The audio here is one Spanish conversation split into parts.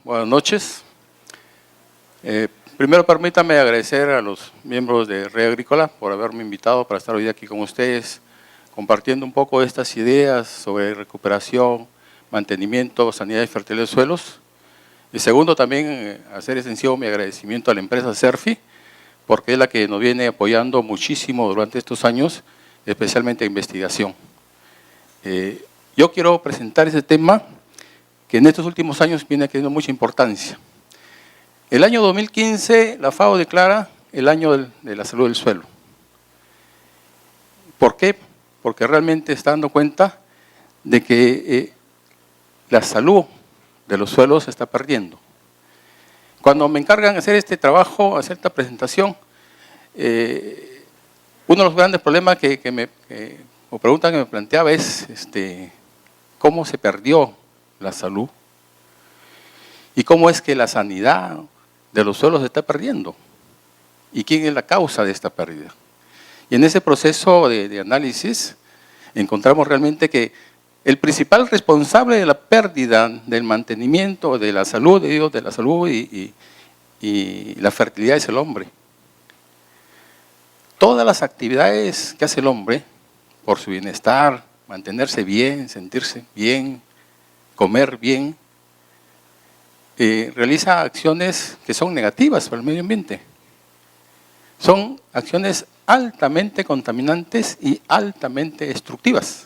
buenas noches. Primero permítame agradecer a los miembros de Red Agrícola por haberme invitado para estar hoy aquí con ustedes, compartiendo un poco estas ideas sobre recuperación, mantenimiento, sanidad y fertilidad de suelos. Y segundo, también hacer extensivo mi agradecimiento a la empresa CERFI, porque es la que nos viene apoyando muchísimo durante estos años, especialmente en investigación. Yo quiero presentar ese tema que en estos últimos años viene teniendo mucha importancia. El año 2015, la FAO declara el año de la salud del suelo. ¿Por qué? Porque realmente está dando cuenta de que la salud de los suelos se está perdiendo. Cuando me encargan de hacer este trabajo, hacer esta presentación, uno de los grandes problemas o preguntas que me planteaba es cómo se perdió la salud y cómo es que la sanidad de los suelos se está perdiendo y quién es la causa de esta pérdida. Y en ese proceso de análisis encontramos realmente que el principal responsable de la pérdida del mantenimiento de la salud, de la salud y la fertilidad es el hombre. Todas las actividades que hace el hombre por su bienestar, mantenerse bien, sentirse bien, comer bien, realiza acciones que son negativas para el medio ambiente. Son acciones altamente contaminantes y altamente destructivas.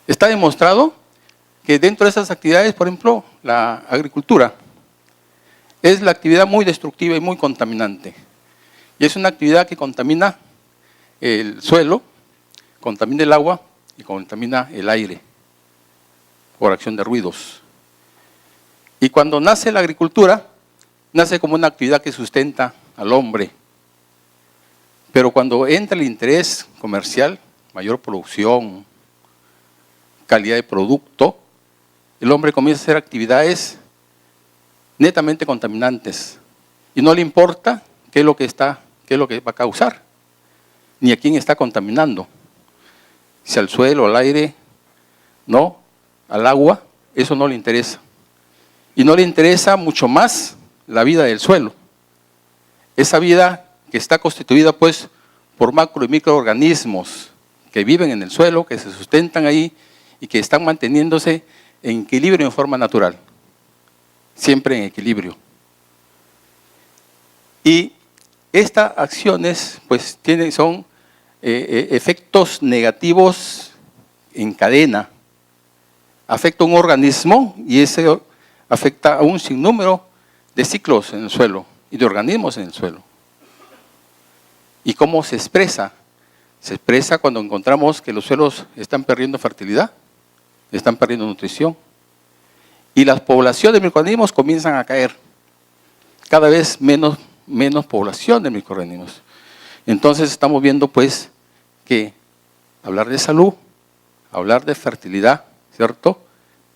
Está demostrado que dentro de esas actividades, por ejemplo, la agricultura es la actividad muy destructiva y muy contaminante. Y es una actividad que contamina el suelo, contamina el agua y contamina el aire por acción de ruidos. Y cuando nace la agricultura, nace como una actividad que sustenta al hombre. Pero cuando entra el interés comercial, mayor producción, calidad de producto, el hombre comienza a hacer actividades netamente contaminantes. Y no le importa qué es lo que va a causar, ni a quién está contaminando. Si al suelo, al aire, no, al agua, eso no le interesa. Y no le interesa mucho más la vida del suelo. Esa vida que está constituida pues por macro y microorganismos que viven en el suelo, que se sustentan ahí y que están manteniéndose en equilibrio en forma natural. Siempre en equilibrio. Y estas acciones pues son efectos negativos en cadena. Afecta a un organismo y ese afecta a un sinnúmero de ciclos en el suelo y de organismos en el suelo. ¿Y cómo se expresa? Se expresa cuando encontramos que los suelos están perdiendo fertilidad, están perdiendo nutrición y las poblaciones de microorganismos comienzan a caer. Cada vez menos población de microorganismos. Entonces estamos viendo pues que hablar de salud, hablar de fertilidad, ¿cierto?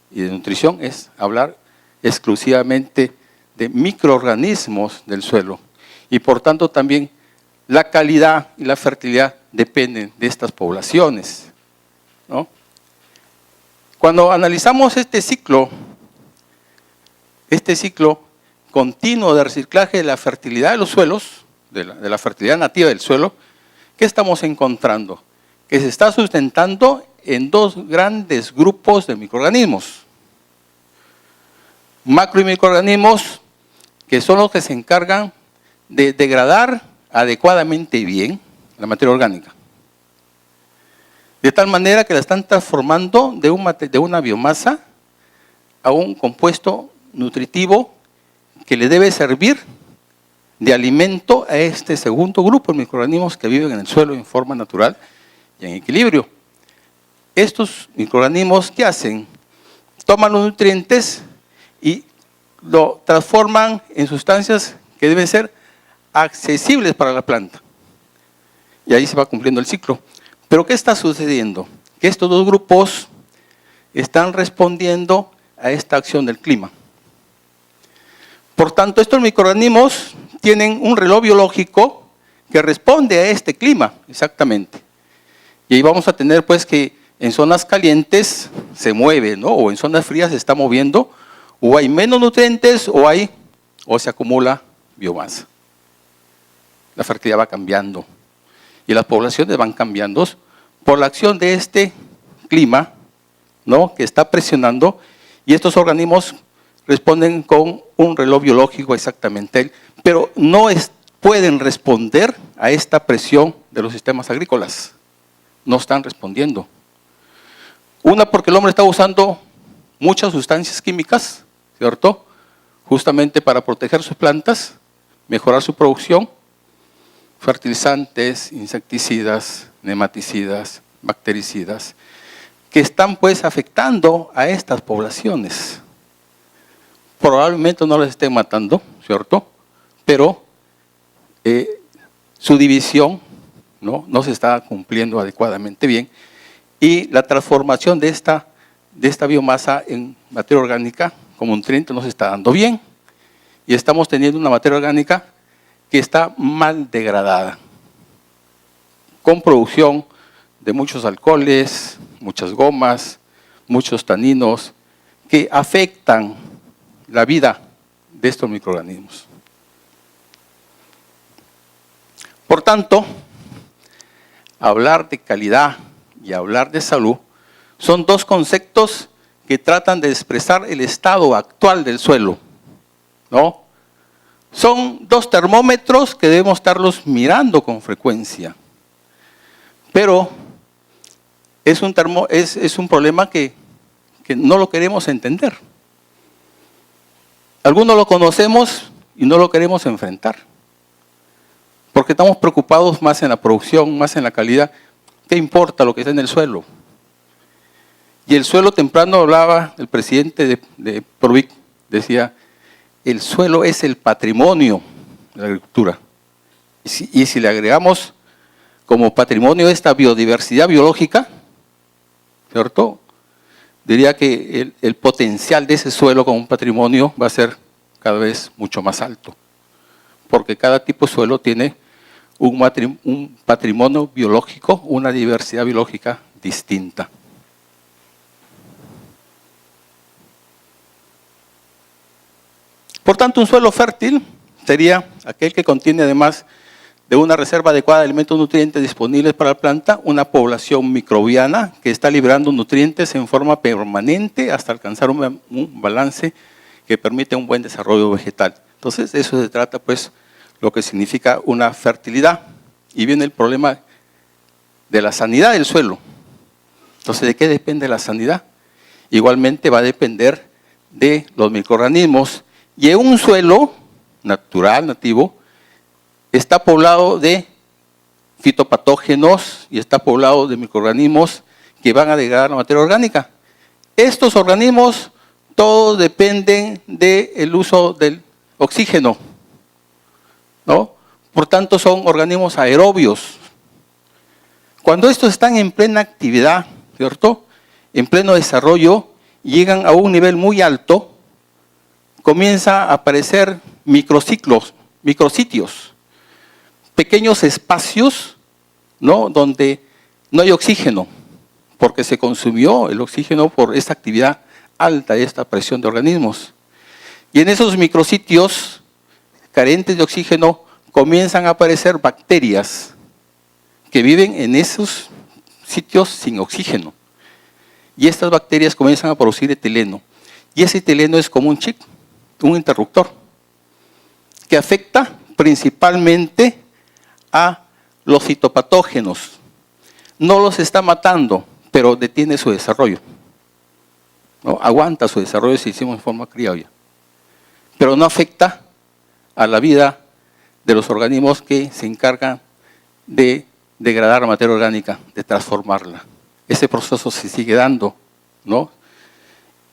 Y de nutrición es hablar exclusivamente de microorganismos del suelo. Y por tanto también la calidad y la fertilidad dependen de estas poblaciones, ¿no? Cuando analizamos este ciclo continuo de reciclaje de la fertilidad de los suelos, de la fertilidad nativa del suelo, ¿qué estamos encontrando? Que se está sustentando en dos grandes grupos de microorganismos. Macro y microorganismos, que son los que se encargan de degradar adecuadamente bien la materia orgánica. De tal manera que la están transformando de una biomasa a un compuesto nutritivo que le debe servir de alimento a este segundo grupo de microorganismos que viven en el suelo en forma natural y en equilibrio. Estos microorganismos, ¿qué hacen? Toman los nutrientes y lo transforman en sustancias que deben ser accesibles para la planta. Y ahí se va cumpliendo el ciclo. Pero ¿qué está sucediendo? Que estos dos grupos están respondiendo a esta acción del clima. Por tanto, estos microorganismos tienen un reloj biológico que responde a este clima, exactamente. Y ahí vamos a tener pues que en zonas calientes se mueve, ¿no? O en zonas frías se está moviendo O hay menos nutrientes o se acumula biomasa. La fertilidad va cambiando y las poblaciones van cambiando por la acción de este clima, ¿no?, que está presionando, y estos organismos responden con un reloj biológico exactamente, pero no pueden responder a esta presión de los sistemas agrícolas. No están respondiendo. Una, porque el hombre está usando muchas sustancias químicas, ¿cierto?, justamente para proteger sus plantas, mejorar su producción, fertilizantes, insecticidas, nematicidas, bactericidas, que están pues afectando a estas poblaciones. Probablemente no les estén matando, ¿cierto?, pero su división no se está cumpliendo adecuadamente bien, y la transformación de esta biomasa en materia orgánica como nutriente no se está dando bien, y estamos teniendo una materia orgánica que está mal degradada, con producción de muchos alcoholes, muchas gomas, muchos taninos, que afectan la vida de estos microorganismos. Por tanto, hablar de calidad y hablar de salud son dos conceptos que tratan de expresar el estado actual del suelo, ¿no? Son dos termómetros que debemos estarlos mirando con frecuencia, pero es un problema que no lo queremos entender. Algunos lo conocemos y no lo queremos enfrentar, porque estamos preocupados más en la producción, más en la calidad. ¿Qué importa lo que está en el suelo? Y el suelo, temprano hablaba el presidente de Provic, decía, el suelo es el patrimonio de la agricultura. Y si le agregamos como patrimonio esta biodiversidad biológica, ¿cierto?, diría que el potencial de ese suelo como un patrimonio va a ser cada vez mucho más alto, porque cada tipo de suelo tiene un patrimonio biológico, una diversidad biológica distinta. Por tanto, un suelo fértil sería aquel que contiene, además de una reserva adecuada de alimentos nutrientes disponibles para la planta, una población microbiana que está liberando nutrientes en forma permanente hasta alcanzar un balance que permite un buen desarrollo vegetal. Entonces, de eso se trata, pues, lo que significa una fertilidad. Y viene el problema de la sanidad del suelo. Entonces, ¿de qué depende la sanidad? Igualmente va a depender de los microorganismos. Y en un suelo natural, nativo, está poblado de fitopatógenos y está poblado de microorganismos que van a degradar la materia orgánica. Estos organismos todos dependen del uso del oxígeno, ¿no? Por tanto, son organismos aerobios. Cuando estos están en plena actividad, ¿cierto?, en pleno desarrollo, llegan a un nivel muy alto, comienza a aparecer microciclos, micrositios, pequeños espacios, ¿no?, donde no hay oxígeno, porque se consumió el oxígeno por esta actividad alta, esta presión de organismos. Y en esos micrositios carentes de oxígeno comienzan a aparecer bacterias que viven en esos sitios sin oxígeno. Y estas bacterias comienzan a producir etileno. Y ese etileno es como un chip, un interruptor, que afecta principalmente a los fitopatógenos. No los está matando, pero detiene su desarrollo, ¿no? Aguanta su desarrollo si hicimos en forma criolla. Pero no afecta a la vida de los organismos que se encargan de degradar la materia orgánica, de transformarla. Ese proceso se sigue dando, ¿no?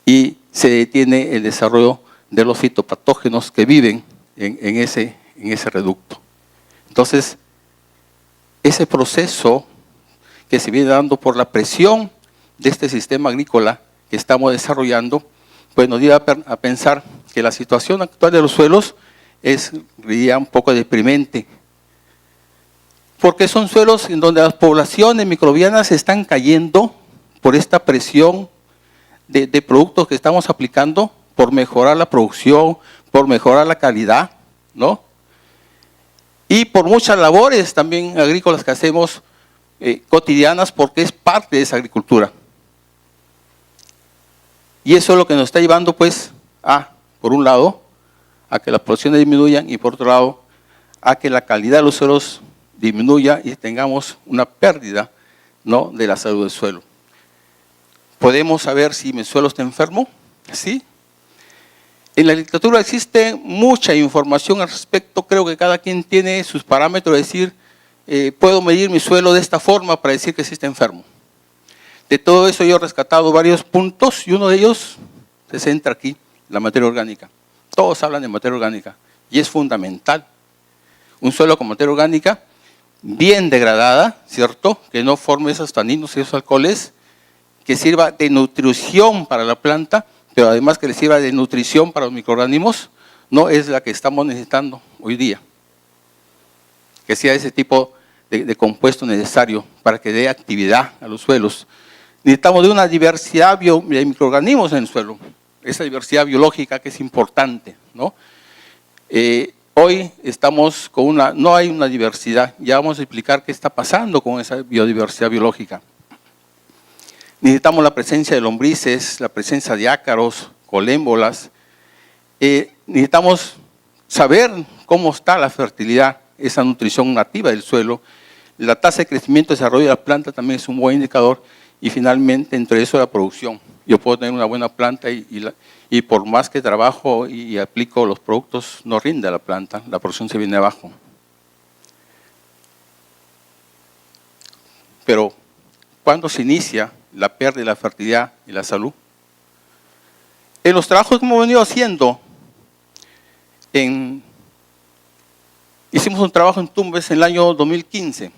Y se detiene el desarrollo de los fitopatógenos que viven en ese reducto. Entonces, ese proceso que se viene dando por la presión de este sistema agrícola que estamos desarrollando, pues nos lleva a pensar que la situación actual de los suelos es, diría, un poco deprimente, porque son suelos en donde las poblaciones microbianas están cayendo por esta presión de productos que estamos aplicando, por mejorar la producción, por mejorar la calidad, ¿no? Y por muchas labores también agrícolas que hacemos cotidianas, porque es parte de esa agricultura. Y eso es lo que nos está llevando, pues, por un lado, a que las producciones disminuyan y por otro lado, a que la calidad de los suelos disminuya y tengamos una pérdida, ¿no?, de la salud del suelo. ¿Podemos saber si mi suelo está enfermo? Sí. En la literatura existe mucha información al respecto. Creo que cada quien tiene sus parámetros, es decir, puedo medir mi suelo de esta forma para decir que sí está enfermo. De todo eso yo he rescatado varios puntos y uno de ellos se centra aquí, la materia orgánica. Todos hablan de materia orgánica y es fundamental. Un suelo con materia orgánica bien degradada, ¿cierto? Que no forme esos taninos y esos alcoholes, que sirva de nutrición para la planta, pero además que le sirva de nutrición para los microorganismos, no es la que estamos necesitando hoy día. Que sea ese tipo de compuesto necesario para que dé actividad a los suelos. Necesitamos de una diversidad de microorganismos en el suelo, esa diversidad biológica que es importante, ¿no? Hoy estamos con no hay una diversidad, ya vamos a explicar qué está pasando con esa biodiversidad biológica. Necesitamos la presencia de lombrices, la presencia de ácaros, colémbolas. Necesitamos saber cómo está la fertilidad, esa nutrición nativa del suelo. La tasa de crecimiento y desarrollo de la planta también es un buen indicador. Y finalmente, entre eso, la producción. Yo puedo tener una buena planta y por más que trabajo y aplico los productos, no rinde la planta, la producción se viene abajo. Pero, ¿cuándo se inicia la pérdida de la fertilidad y la salud? En los trabajos que hemos venido haciendo, hicimos un trabajo en Tumbes en el año 2015.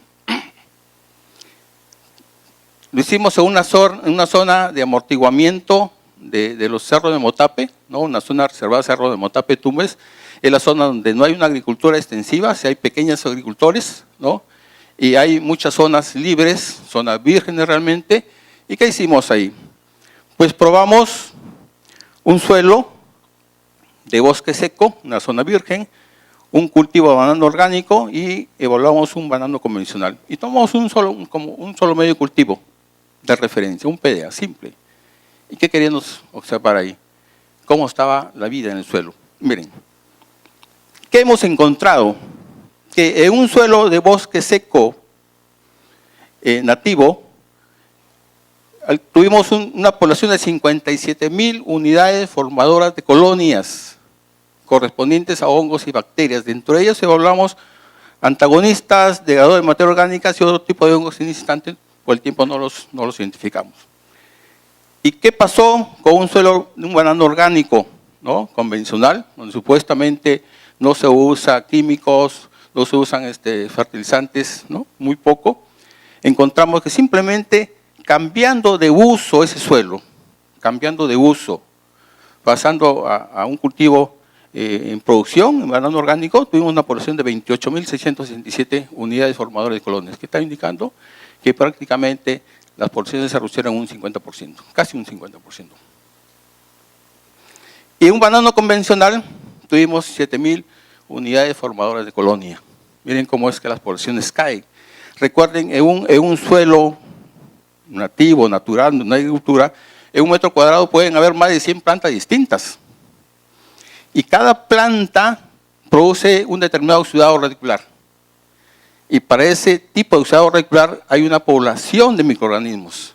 Lo hicimos en una zona de amortiguamiento de los cerros de Motape, ¿no? Una zona reservada Cerro de Motape, Tumbes. Es la zona donde no hay una agricultura extensiva, si hay pequeños agricultores, ¿no? Y hay muchas zonas libres, zonas vírgenes realmente. ¿Y qué hicimos ahí? Pues probamos un suelo de bosque seco, una zona virgen, un cultivo de banano orgánico y evaluamos un banano convencional. Y tomamos un solo medio cultivo de referencia, un PDA simple. ¿Y qué queríamos observar ahí? Cómo estaba la vida en el suelo. Miren, ¿qué hemos encontrado? Que en un suelo de bosque seco nativo, tuvimos una población de 57,000 unidades formadoras de colonias correspondientes a hongos y bacterias. Dentro de ellos evaluamos antagonistas, degradadores de materia orgánica y otro tipo de hongos incitantes. Por el tiempo no los identificamos. ¿Y qué pasó con un suelo de un banano orgánico, ¿no?, convencional, donde supuestamente no se usa químicos, no se usan fertilizantes, ¿no?, muy poco? Encontramos que simplemente cambiando de uso ese suelo, cambiando de uso, pasando a un cultivo en producción, en banano orgánico, tuvimos una población de 28,667 unidades formadoras de colonias, que está indicando que prácticamente las poblaciones se reducieron un 50%, casi un 50%. Y en un banano convencional tuvimos 7,000 unidades formadoras de colonia. Miren cómo es que las poblaciones caen. Recuerden, en un suelo nativo, natural, de una agricultura, en 1 metro cuadrado pueden haber más de 100 plantas distintas. Y cada planta produce un determinado oxidado radicular. Y para ese tipo de oxidado radicular hay una población de microorganismos.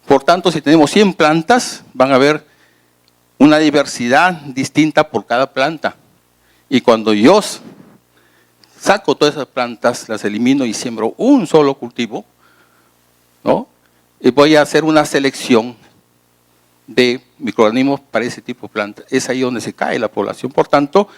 Por tanto, si tenemos 100 plantas, van a haber una diversidad distinta por cada planta. Y cuando yo saco todas esas plantas, las elimino y siembro un solo cultivo, ¿no?, y voy a hacer una selección de microorganismos para ese tipo de planta. Es ahí donde se cae la población. Por tanto,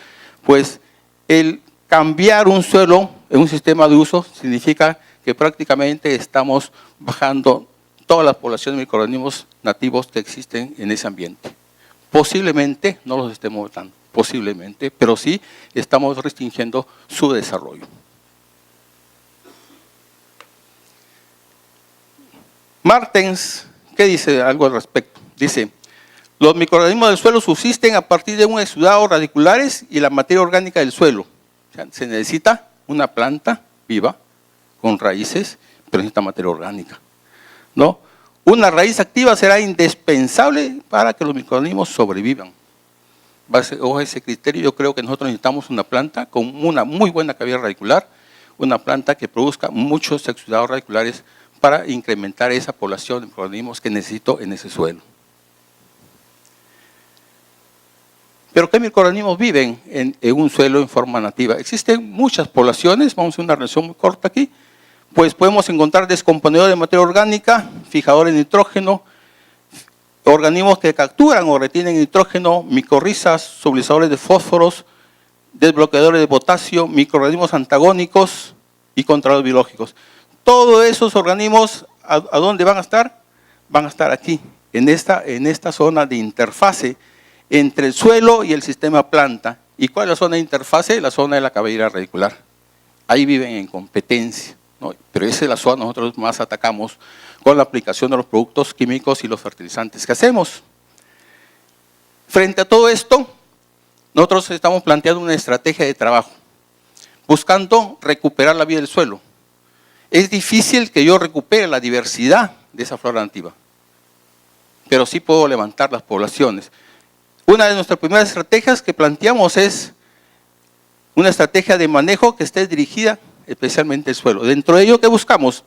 pues el cambiar un suelo en un sistema de uso significa que prácticamente estamos bajando todas las poblaciones de microorganismos nativos que existen en ese ambiente. Posiblemente no los estemos matando, posiblemente, pero sí estamos restringiendo su desarrollo. Martens, ¿qué dice algo al respecto? Dice, Los microorganismos del suelo subsisten a partir de un exudado radiculares y la materia orgánica del suelo. O sea, se necesita una planta viva con raíces, pero necesita materia orgánica, ¿no? Una raíz activa será indispensable para que los microorganismos sobrevivan. Bajo ese criterio, yo creo que nosotros necesitamos una planta con una muy buena cavidad radicular, una planta que produzca muchos exudados radiculares para incrementar esa población de microorganismos que necesito en ese suelo. ¿Pero qué microorganismos viven en un suelo en forma nativa? Existen muchas poblaciones, vamos a hacer una relación muy corta aquí. Pues podemos encontrar descomponedores de materia orgánica, fijadores de nitrógeno, organismos que capturan o retienen nitrógeno, micorrizas, solubilizadores de fósforos, desbloqueadores de potasio, microorganismos antagónicos y controladores biológicos. Todos esos organismos, ¿a dónde van a estar? Van a estar aquí, en esta zona de interfase entre el suelo y el sistema planta. ¿Y cuál es la zona de interfase? La zona de la cabellera radicular. Ahí viven en competencia, ¿no? Pero esa es la zona que nosotros más atacamos con la aplicación de los productos químicos y los fertilizantes que hacemos. Frente a todo esto, nosotros estamos planteando una estrategia de trabajo, buscando recuperar la vida del suelo. Es difícil que yo recupere la diversidad de esa flora nativa, pero sí puedo levantar las poblaciones. Una de nuestras primeras estrategias que planteamos es una estrategia de manejo que esté dirigida especialmente al suelo. Dentro de ello, ¿qué buscamos?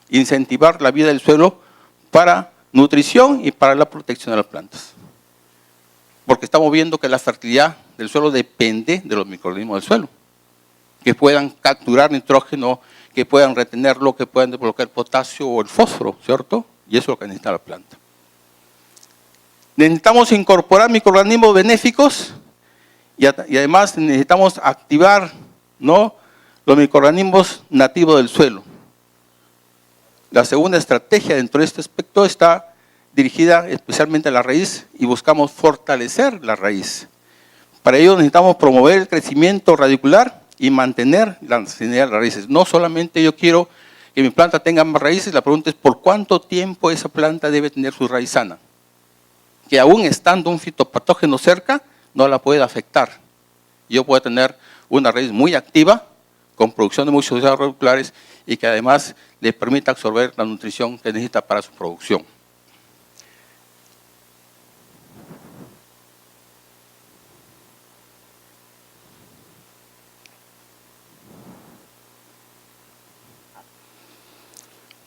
Incentivar la vida del suelo para nutrición y para la protección de las plantas. Porque estamos viendo que la fertilidad del suelo depende de los microorganismos del suelo, que puedan capturar nitrógeno, que puedan retenerlo, que puedan desbloquear el potasio o el fósforo, ¿cierto? Y eso es lo que necesita la planta. Necesitamos incorporar microorganismos benéficos y además necesitamos activar, ¿no?, los microorganismos nativos del suelo. La segunda estrategia dentro de este aspecto está dirigida especialmente a la raíz y buscamos fortalecer la raíz. Para ello necesitamos promover el crecimiento radicular y mantener la sanidad de las raíces. No solamente yo quiero que mi planta tenga más raíces, la pregunta es por cuánto tiempo esa planta debe tener su raíz sana. Que aún estando un fitopatógeno cerca, no la puede afectar. Yo puedo tener una raíz muy activa, con producción de muchos exudados radiculares y que además le permita absorber la nutrición que necesita para su producción.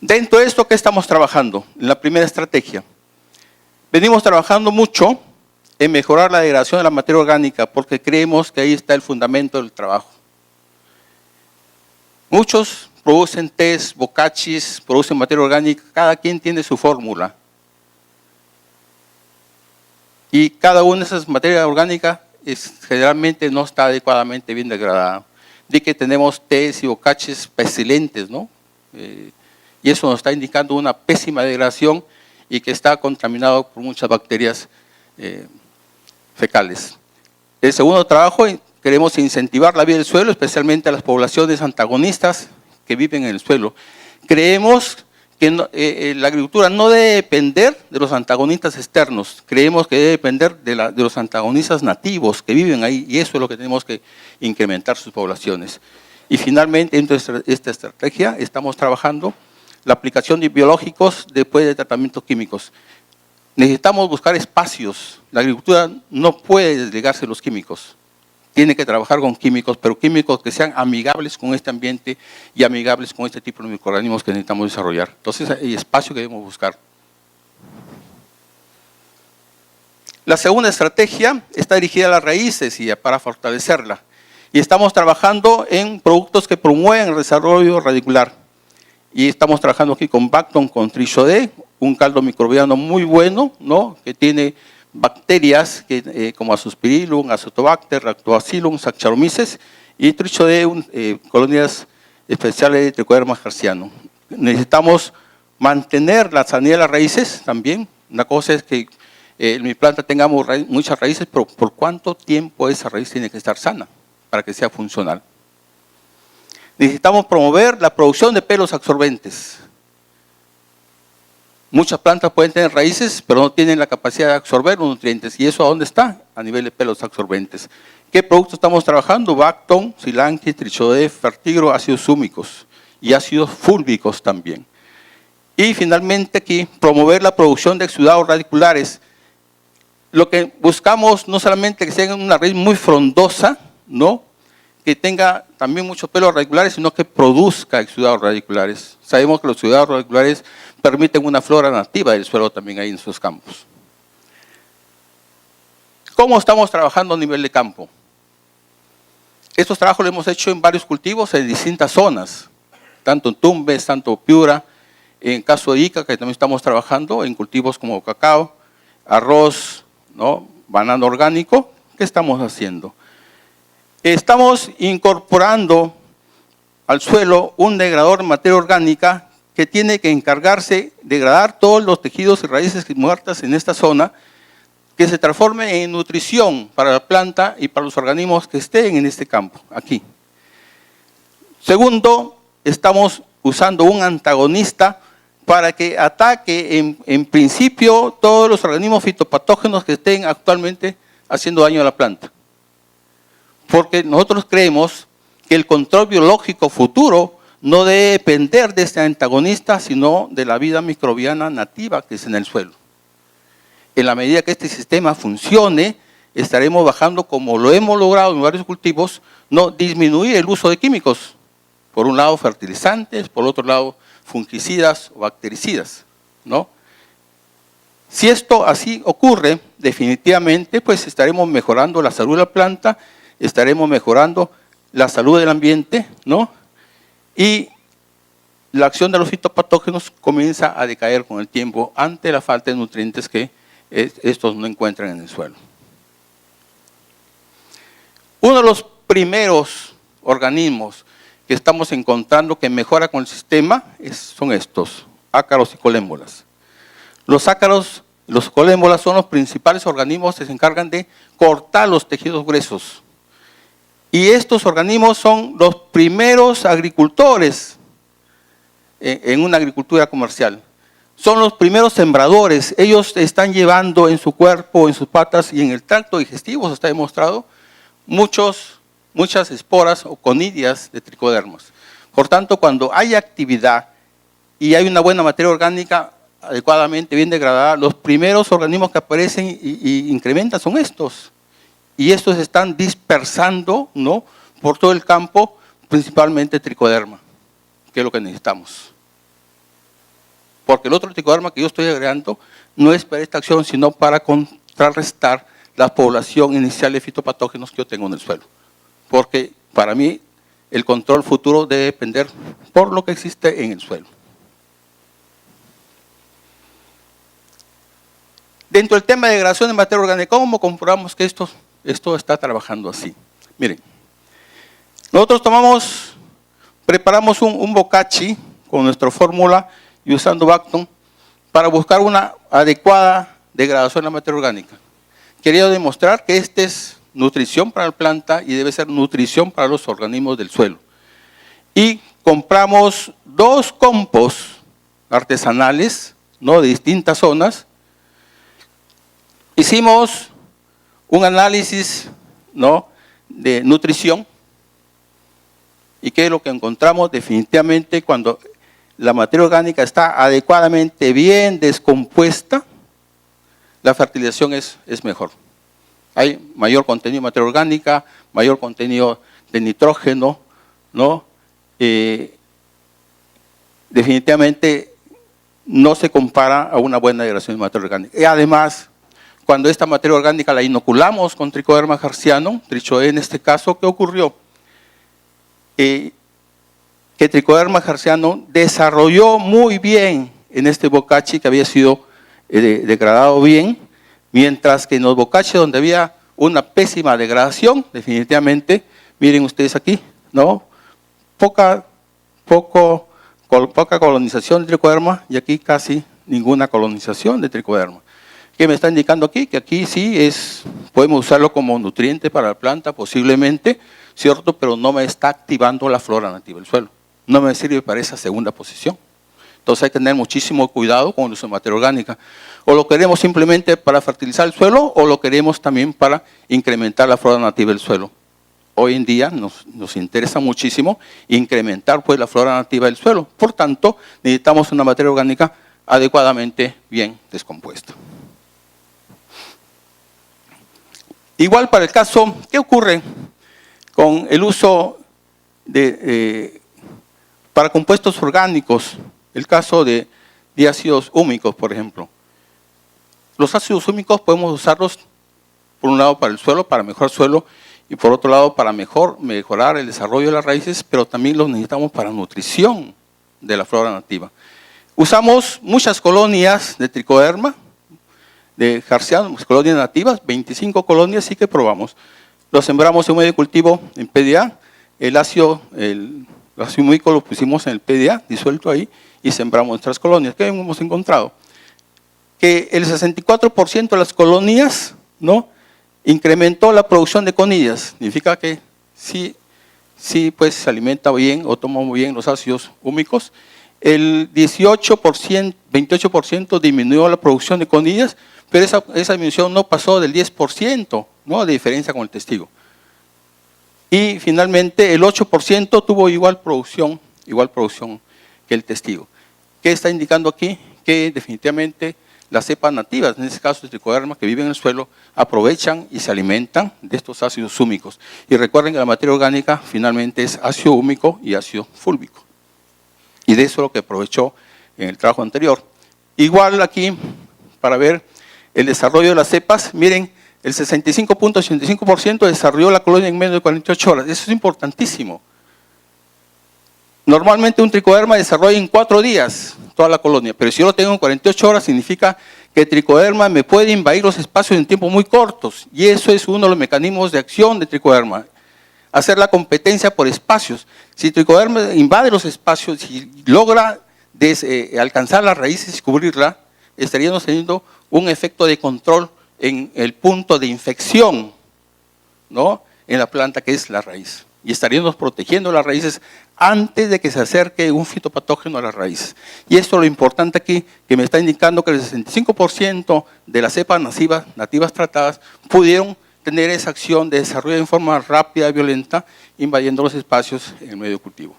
Dentro de esto, ¿qué estamos trabajando? En la primera estrategia. Venimos trabajando mucho en mejorar la degradación de la materia orgánica porque creemos que ahí está el fundamento del trabajo. Muchos producen tés, bocachis, producen materia orgánica, cada quien tiene su fórmula. Y cada una de esas materias orgánicas generalmente no está adecuadamente bien degradada. De que tenemos tés y bocachis pestilentes, ¿no? Y eso nos está indicando una pésima degradación y que está contaminado por muchas bacterias fecales. El segundo trabajo, queremos incentivar la vida del suelo, especialmente a las poblaciones antagonistas que viven en el suelo. Creemos que la agricultura no debe depender de los antagonistas externos, creemos que debe depender de los antagonistas nativos que viven ahí, y eso es lo que tenemos que incrementar sus poblaciones. Y finalmente, dentro de esta estrategia, estamos trabajando la aplicación de biológicos después de tratamientos químicos. Necesitamos buscar espacios. La agricultura no puede desligarse de los químicos. Tiene que trabajar con químicos, pero químicos que sean amigables con este ambiente y amigables con este tipo de microorganismos que necesitamos desarrollar. Entonces, hay espacio que debemos buscar. La segunda estrategia está dirigida a las raíces y para fortalecerla. Y estamos trabajando en productos que promueven el desarrollo radicular. Y estamos trabajando aquí con Bacton, con Trichodé, un caldo microbiano muy bueno, ¿no?, que tiene bacterias como Azospirillum, Azotobacter, Lactobacillum, Saccharomyces, y Trichodé, colonias especiales de Trichoderma hertzianum. Necesitamos mantener la sanidad de las raíces también. Una cosa es que en mi planta tengamos muchas raíces, pero ¿por cuánto tiempo esa raíz tiene que estar sana para que sea funcional? Necesitamos promover la producción de pelos absorbentes. Muchas plantas pueden tener raíces, pero no tienen la capacidad de absorber los nutrientes. ¿Y eso a dónde está? A nivel de pelos absorbentes. ¿Qué productos estamos trabajando? Bacton, Silange, Trichodef, Fertigro, ácidos húmicos y ácidos fúlvicos también. Y finalmente aquí, promover la producción de exudados radiculares. Lo que buscamos no solamente que sea una raíz muy frondosa, ¿no?, que tenga también muchos pelos radiculares, sino que produzca exudados radiculares. Sabemos que los exudados radiculares permiten una flora nativa del suelo también ahí en sus campos. ¿Cómo estamos trabajando a nivel de campo? Estos trabajos los hemos hecho en varios cultivos en distintas zonas, tanto en Tumbes, tanto Piura, en caso de Ica, que también estamos trabajando en cultivos como cacao, arroz, ¿no?, banano orgánico. ¿Qué estamos haciendo? Estamos incorporando al suelo un degradador de materia orgánica que tiene que encargarse de degradar todos los tejidos y raíces muertas en esta zona, que se transforme en nutrición para la planta y para los organismos que estén en este campo, aquí. Segundo, estamos usando un antagonista para que ataque en principio todos los organismos fitopatógenos que estén actualmente haciendo daño a la planta. Porque nosotros creemos que el control biológico futuro no debe depender de este antagonista, sino de la vida microbiana nativa que es en el suelo. En la medida que este sistema funcione, estaremos bajando, como lo hemos logrado en varios cultivos, no disminuir el uso de químicos. Por un lado fertilizantes, por otro lado fungicidas o bactericidas, ¿no? Si esto así ocurre, definitivamente pues estaremos mejorando la salud de la planta, estaremos mejorando la salud del ambiente, ¿no? Y la acción de los fitopatógenos comienza a decaer con el tiempo ante la falta de nutrientes que estos no encuentran en el suelo. Uno de los primeros organismos que estamos encontrando que mejora con el sistema son estos, ácaros y colémbolas. Los ácaros, los colémbolas son los principales organismos que se encargan de cortar los tejidos gruesos. Y estos organismos son los primeros agricultores en una agricultura comercial. Son los primeros sembradores. Ellos están llevando en su cuerpo, en sus patas y en el tracto digestivo, se está demostrado, muchas esporas o conidias de tricodermas. Por tanto, cuando hay actividad y hay una buena materia orgánica adecuadamente bien degradada, los primeros organismos que aparecen y incrementan son estos. Y estos se están dispersando, ¿no?, por todo el campo, principalmente tricoderma, que es lo que necesitamos. Porque el otro tricoderma que yo estoy agregando no es para esta acción, sino para contrarrestar la población inicial de fitopatógenos que yo tengo en el suelo. Porque para mí el control futuro debe depender por lo que existe en el suelo. Dentro del tema de degradación de materia orgánica, ¿cómo comprobamos que esto está trabajando así? Miren, nosotros preparamos un bocachi con nuestra fórmula y usando Bacton para buscar una adecuada degradación de la materia orgánica. Quería demostrar que esta es nutrición para la planta y debe ser nutrición para los organismos del suelo. Y compramos 2 compost artesanales, ¿no?, de distintas zonas. Hicimos un análisis, ¿no?, de nutrición. ¿Y qué es lo que encontramos? Definitivamente cuando la materia orgánica está adecuadamente bien descompuesta, la fertilización es mejor. Hay mayor contenido de materia orgánica, mayor contenido de nitrógeno, ¿no? Definitivamente no se compara a una buena degradación de materia orgánica. Y además, cuando esta materia orgánica la inoculamos con Trichoderma hertzianum, Trichoe en este caso, ¿qué ocurrió? Que Trichoderma hertzianum desarrolló muy bien en este bocachi que había sido degradado bien, mientras que en los bocaches donde había una pésima degradación, definitivamente, miren ustedes aquí, ¿no?, poca colonización de tricoderma y aquí casi ninguna colonización de tricoderma. ¿Qué me está indicando aquí? Que aquí sí podemos usarlo como nutriente para la planta posiblemente, ¿cierto? Pero no me está activando la flora nativa del suelo. No me sirve para esa segunda posición. Entonces hay que tener muchísimo cuidado con el uso de materia orgánica. O lo queremos simplemente para fertilizar el suelo o lo queremos también para incrementar la flora nativa del suelo. Hoy en día nos interesa muchísimo incrementar pues la flora nativa del suelo. Por tanto, necesitamos una materia orgánica adecuadamente bien descompuesta. Igual para el caso, ¿qué ocurre con el uso para compuestos orgánicos? El caso de ácidos húmicos, por ejemplo. Los ácidos húmicos podemos usarlos, por un lado, para el suelo, para mejorar el suelo, y por otro lado, para mejorar el desarrollo de las raíces, pero también los necesitamos para nutrición de la flora nativa. Usamos muchas colonias de tricoderma, de Garcia, colonias nativas, 25 colonias, sí que probamos. Los sembramos en un medio de cultivo en PDA, el ácido húmico lo pusimos en el PDA, disuelto ahí, y sembramos nuestras colonias. ¿Qué hemos encontrado? Que el 64% de las colonias, ¿no?, incrementó la producción de conillas. Significa que sí pues se alimenta bien o toma muy bien los ácidos húmicos. El 28% disminuyó la producción de conillas, pero esa disminución no pasó del 10%, ¿no?, de diferencia con el testigo. Y finalmente el 8% tuvo igual producción que el testigo. ¿Qué está indicando aquí? Que definitivamente las cepas nativas, en este caso el tricoderma, que viven en el suelo, aprovechan y se alimentan de estos ácidos húmicos. Y recuerden que la materia orgánica finalmente es ácido húmico y ácido fúlvico. Y de eso es lo que aprovechó en el trabajo anterior. Igual aquí, para ver el desarrollo de las cepas, miren, el 65.85% desarrolló la colonia en menos de 48 horas. Eso es importantísimo. Normalmente un tricoderma desarrolla en 4 días toda la colonia, pero si yo lo tengo en 48 horas significa que el tricoderma me puede invadir los espacios en tiempos muy cortos, y eso es uno de los mecanismos de acción del tricoderma, hacer la competencia por espacios. Si el tricoderma invade los espacios y logra alcanzar las raíces y cubrirla, estaríamos teniendo un efecto de control en el punto de infección, ¿no?, en la planta, que es la raíz. Y estaríamos protegiendo las raíces antes de que se acerque un fitopatógeno a las raíces. Y esto es lo importante aquí, que me está indicando que el 65% de las cepas nativas tratadas pudieron tener esa acción de desarrollo en forma rápida y violenta, invadiendo los espacios en el medio cultivo.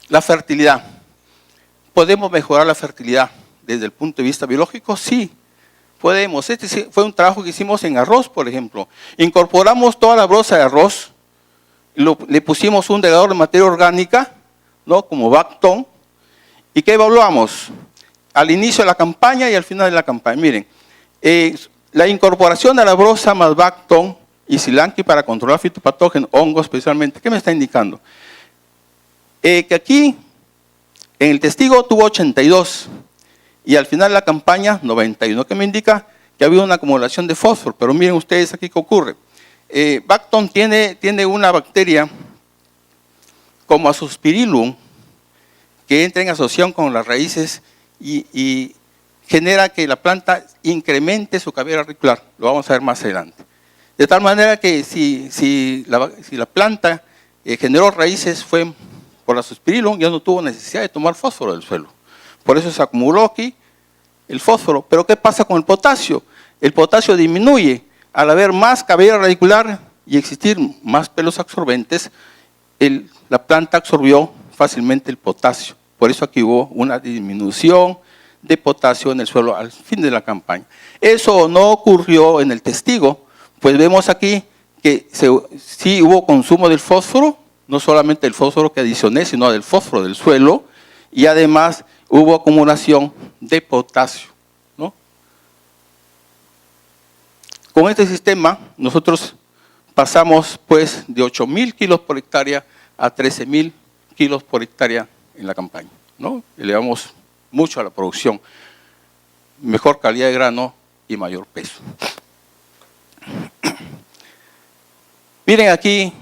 La fertilidad. ¿Podemos mejorar la fertilidad desde el punto de vista biológico? Sí. Podemos. Este fue un trabajo que hicimos en arroz, por ejemplo. Incorporamos toda la broza de arroz, le pusimos un degradador de materia orgánica, ¿no?, como Bacton. ¿Y qué evaluamos? Al inicio de la campaña y al final de la campaña. Miren, la incorporación de la broza más Bacton y Silanki para controlar fitopatógenos, hongos especialmente, ¿qué me está indicando? Que aquí, en el testigo tuvo 82. Y al final de la campaña, 91, que me indica que había una acumulación de fósforo. Pero miren ustedes aquí qué ocurre. Bacton tiene una bacteria como Azospirillum, que entra en asociación con las raíces y genera que la planta incremente su cabeza radicular. Lo vamos a ver más adelante. De tal manera que si la planta generó raíces fue por Azospirillum, ya no tuvo necesidad de tomar fósforo del suelo. Por eso se acumuló aquí el fósforo. Pero ¿qué pasa con el potasio? El potasio disminuye. Al haber más cabellera radicular y existir más pelos absorbentes, la planta absorbió fácilmente el potasio. Por eso aquí hubo una disminución de potasio en el suelo al fin de la campaña. Eso no ocurrió en el testigo, pues vemos aquí que sí hubo consumo del fósforo, no solamente el fósforo que adicioné, sino del fósforo del suelo, y además hubo acumulación de potasio, ¿no? Con este sistema nosotros pasamos pues de 8.000 kilos por hectárea a 13.000 kilos por hectárea en la campaña, ¿no? Elevamos mucho a la producción, mejor calidad de grano y mayor peso. Miren aquí,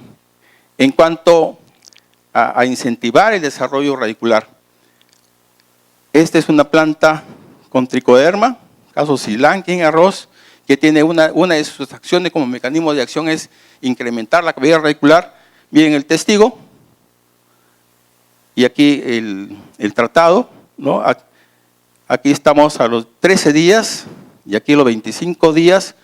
en cuanto a incentivar el desarrollo radicular, esta es una planta con tricoderma, caso Silanki en arroz, que tiene una de sus acciones como mecanismo de acción es incrementar la cabellera radicular. Miren el testigo, Y aquí el tratado, ¿no? Aquí estamos a los 13 días y aquí los 25 días,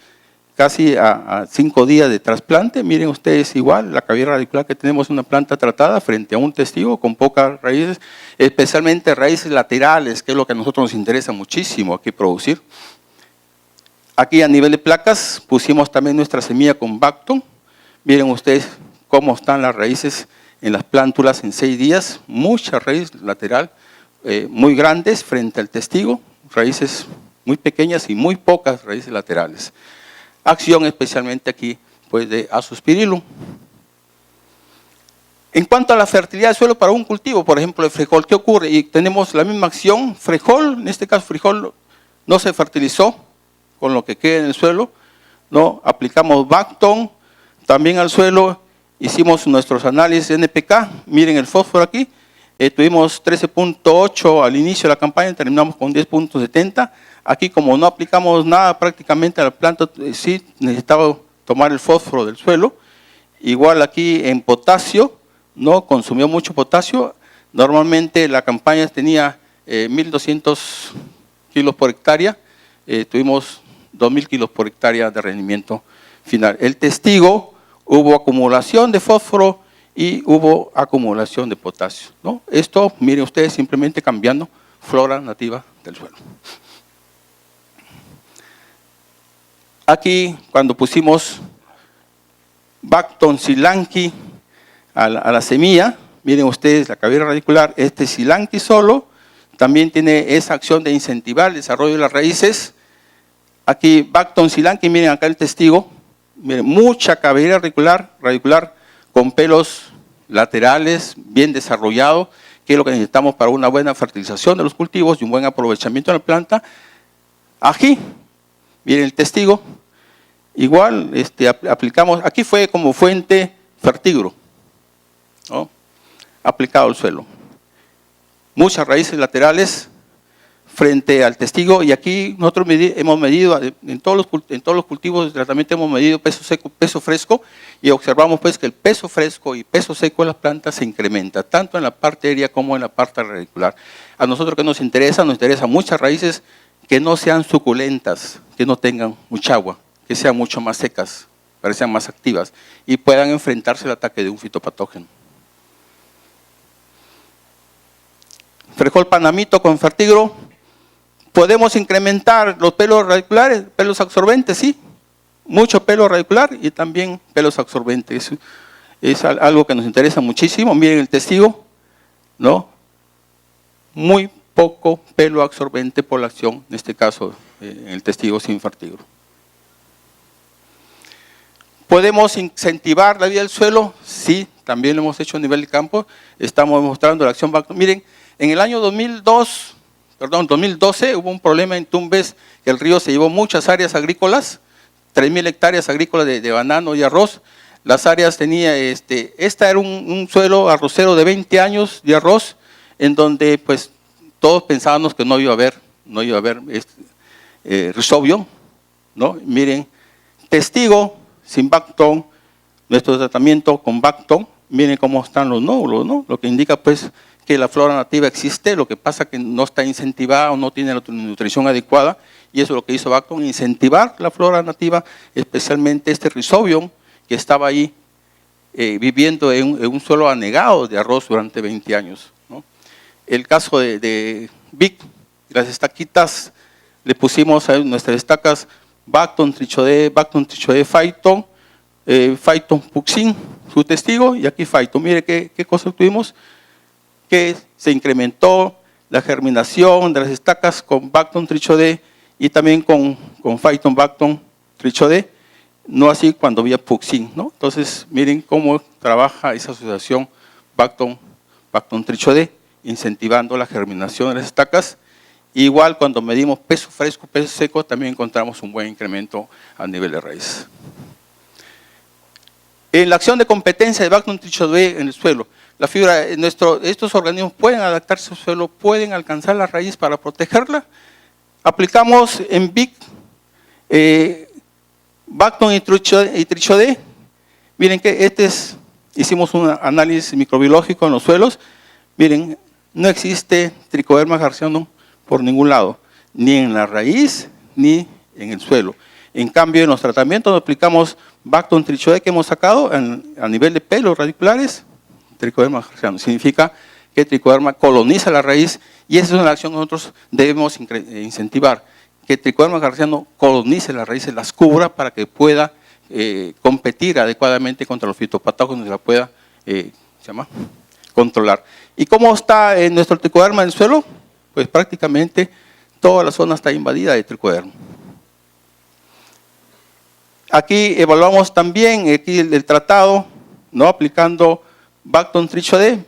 casi a 5 días de trasplante. Miren ustedes igual, la cavidad radicular que tenemos una planta tratada frente a un testigo con pocas raíces, especialmente raíces laterales, que es lo que a nosotros nos interesa muchísimo aquí producir. Aquí a nivel de placas pusimos también nuestra semilla con Bacton. Miren ustedes cómo están las raíces en las plántulas en 6 días, mucha raíz lateral, muy grandes frente al testigo, raíces muy pequeñas y muy pocas raíces laterales. Acción especialmente aquí pues de Azospirillum. En cuanto a la fertilidad del suelo para un cultivo, por ejemplo el frijol, ¿qué ocurre? Y tenemos la misma acción, frijol, en este caso frijol no se fertilizó con lo que queda en el suelo, ¿no? Aplicamos Bacton también al suelo, hicimos nuestros análisis de NPK, miren el fósforo aquí, tuvimos 13.8 al inicio de la campaña, terminamos con 10.70. Aquí como no aplicamos nada prácticamente a la planta, sí necesitaba tomar el fósforo del suelo. Igual aquí en potasio, no consumió mucho potasio. Normalmente la campaña tenía 1.200 kilos por hectárea, tuvimos 2.000 kilos por hectárea de rendimiento final. El testigo, hubo acumulación de fósforo y hubo acumulación de potasio, ¿no? Esto, miren ustedes, simplemente cambiando flora nativa del suelo. Aquí, cuando pusimos Bacton Silanki a la semilla, miren ustedes la cavidad radicular, este Silanki solo, también tiene esa acción de incentivar el desarrollo de las raíces. Aquí Bacton Silanki, miren acá el testigo, miren, mucha cavidad radicular con pelos laterales, bien desarrollados, que es lo que necesitamos para una buena fertilización de los cultivos y un buen aprovechamiento de la planta. Aquí, miren el testigo, igual aplicamos, aquí fue como fuente Fertigro, ¿no? Aplicado al suelo. Muchas raíces laterales frente al testigo, y aquí nosotros hemos medido, en todos los cultivos de tratamiento hemos medido peso seco, peso fresco, y observamos pues que el peso fresco y peso seco de las plantas se incrementa, tanto en la parte aérea como en la parte radicular. A nosotros que nos interesa muchas raíces que no sean suculentas, que no tengan mucha agua, que sean mucho más secas, para que sean más activas, y puedan enfrentarse al ataque de un fitopatógeno. Frijol panamito con Fertigro. Podemos incrementar los pelos radiculares, pelos absorbentes, sí, mucho pelo radicular y también pelos absorbentes. Es algo que nos interesa muchísimo. Miren el testigo, ¿no? Muy poco pelo absorbente por la acción, en este caso, el testigo sin Fertigro. ¿Podemos incentivar la vida del suelo? Sí, también lo hemos hecho a nivel de campo. Estamos mostrando la acción Bacton. Miren, en el año 2012 hubo un problema en Tumbes, que el río se llevó muchas áreas agrícolas, 3.000 hectáreas agrícolas de banano y arroz. Las áreas tenía, esta era un suelo arrocero de 20 años de arroz, en donde pues todos pensábamos que no iba a haber Rhizobium, ¿no? Miren, testigo sin Bacton, nuestro tratamiento con Bacton, miren cómo están los nódulos, ¿no? Lo que indica pues que la flora nativa existe, lo que pasa que no está incentivada o no tiene la nutrición adecuada, y eso es lo que hizo Bacton, incentivar la flora nativa, especialmente este Rhizobium que estaba ahí viviendo en un suelo anegado de arroz durante 20 años, ¿no? El caso de Vic, las estaquitas, le pusimos a nuestras estacas Bacton Trichodé, Phyton, Phyton Puxin, su testigo, y aquí Phyton. Mire qué cosa tuvimos, que se incrementó la germinación de las estacas con Bacton Trichodé y también con Phyton Bacton Trichodé, no así cuando había Puxin, ¿no? Entonces, miren cómo trabaja esa asociación Bacton Trichodé, incentivando la germinación de las estacas. Igual cuando medimos peso fresco, peso seco, también encontramos un buen incremento a nivel de raíz. En la acción de competencia de Bacton Trichodé en el suelo, la fibra, estos organismos pueden adaptarse al suelo, pueden alcanzar la raíz para protegerla. Aplicamos en Vic Bacton y Trichodé. Miren que hicimos un análisis microbiológico en los suelos. Miren, no existe Trichoderma garcianum por ningún lado, ni en la raíz, ni en el suelo. En cambio, en los tratamientos aplicamos Bacton trichoides que hemos sacado a nivel de pelos radiculares, Trichoderma garcianum. Significa que el tricoderma coloniza la raíz y esa es una acción que nosotros debemos incentivar, que el Trichoderma garcianum colonice las raíces, las cubra para que pueda competir adecuadamente contra los fitopatógenos y la pueda controlar. ¿Y cómo está nuestro tricoderma en el suelo? Pues prácticamente toda la zona está invadida de tricoderma. Aquí evaluamos también el tratado, ¿no? Aplicando Bacton trichoides.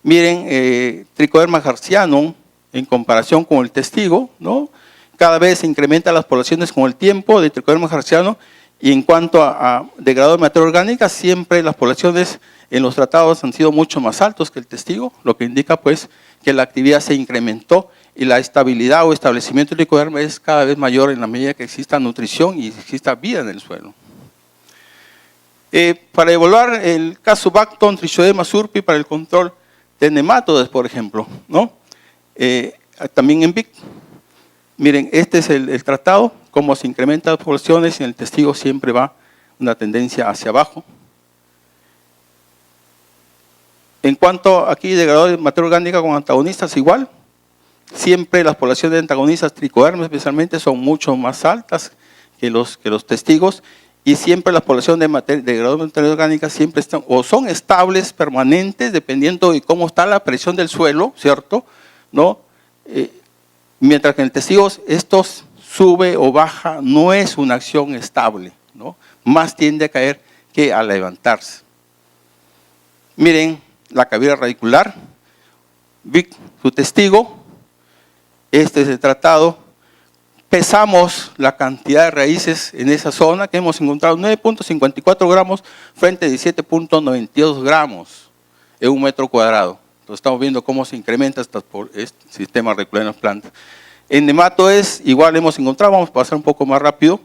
Miren, Trichoderma garcianum en comparación con el testigo, ¿no? Cada vez se incrementan las poblaciones con el tiempo de Trichoderma garcianum y en cuanto a degradado de materia orgánica, siempre las poblaciones en los tratados han sido mucho más altos que el testigo, lo que indica pues que la actividad se incrementó y la estabilidad o establecimiento del tricoderma es cada vez mayor en la medida que exista nutrición y exista vida en el suelo. Para evaluar el caso Bacton trichoderma surpi para el control de nematodes, por ejemplo, ¿no? También en BIC. Miren, este es el tratado, cómo se incrementan las poblaciones y en el testigo siempre va una tendencia hacia abajo. En cuanto aquí degradado de materia orgánica con antagonistas, igual. Siempre las poblaciones de antagonistas tricodermas especialmente son mucho más altas que los testigos y siempre las poblaciones de degradado de materia orgánica siempre están o son estables, permanentes, dependiendo de cómo está la presión del suelo, ¿cierto? ¿No? Mientras que en el testigo esto sube o baja, no es una acción estable, ¿no? Más tiende a caer que a levantarse. Miren la cavidad radicular, su testigo. Este es el tratado. Pesamos la cantidad de raíces en esa zona que hemos encontrado 9.54 gramos frente a 17.92 gramos en un metro cuadrado. Entonces estamos viendo cómo se incrementa este sistema radicular en las plantas. En nematodes igual hemos encontrado, vamos a pasar un poco más rápido.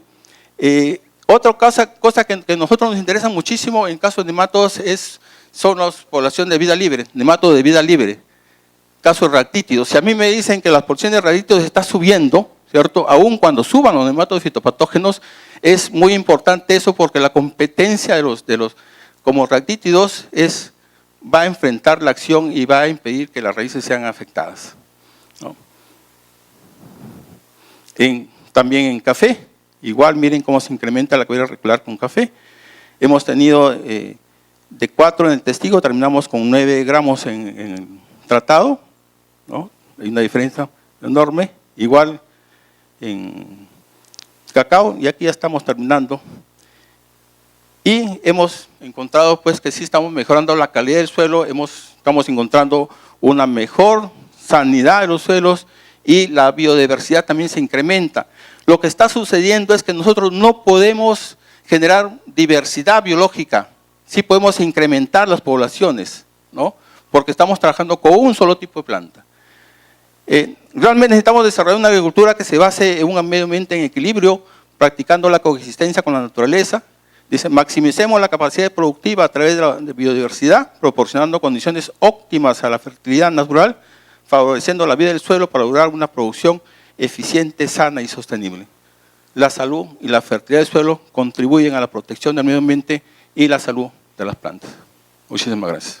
Otra cosa que a nosotros nos interesa muchísimo en caso de nematodes son las poblaciones de vida libre, nematodos de vida libre. Caso de ractítidos. Si a mí me dicen que las porciones de ractítidos está subiendo, ¿cierto? Aún cuando suban los nematodos fitopatógenos, es muy importante eso porque la competencia de los como ractítidos va a enfrentar la acción y va a impedir que las raíces sean afectadas, ¿no? También en café, igual miren cómo se incrementa la cavidad radicular con café. Hemos tenido de 4 en el testigo, terminamos con 9 gramos en el tratado, ¿no? Hay una diferencia enorme, igual en cacao, y aquí ya estamos terminando. Y hemos encontrado pues que sí estamos mejorando la calidad del suelo, estamos encontrando una mejor sanidad de los suelos y la biodiversidad también se incrementa. Lo que está sucediendo es que nosotros no podemos generar diversidad biológica, sí podemos incrementar las poblaciones, ¿no? Porque estamos trabajando con un solo tipo de planta. Realmente necesitamos desarrollar una agricultura que se base en un medio ambiente en equilibrio, practicando la coexistencia con la naturaleza. Dice, maximicemos la capacidad productiva a través de la biodiversidad, proporcionando condiciones óptimas a la fertilidad natural, favoreciendo la vida del suelo para lograr una producción eficiente, sana y sostenible. La salud y la fertilidad del suelo contribuyen a la protección del medio ambiente y la salud de las plantas. Muchísimas gracias.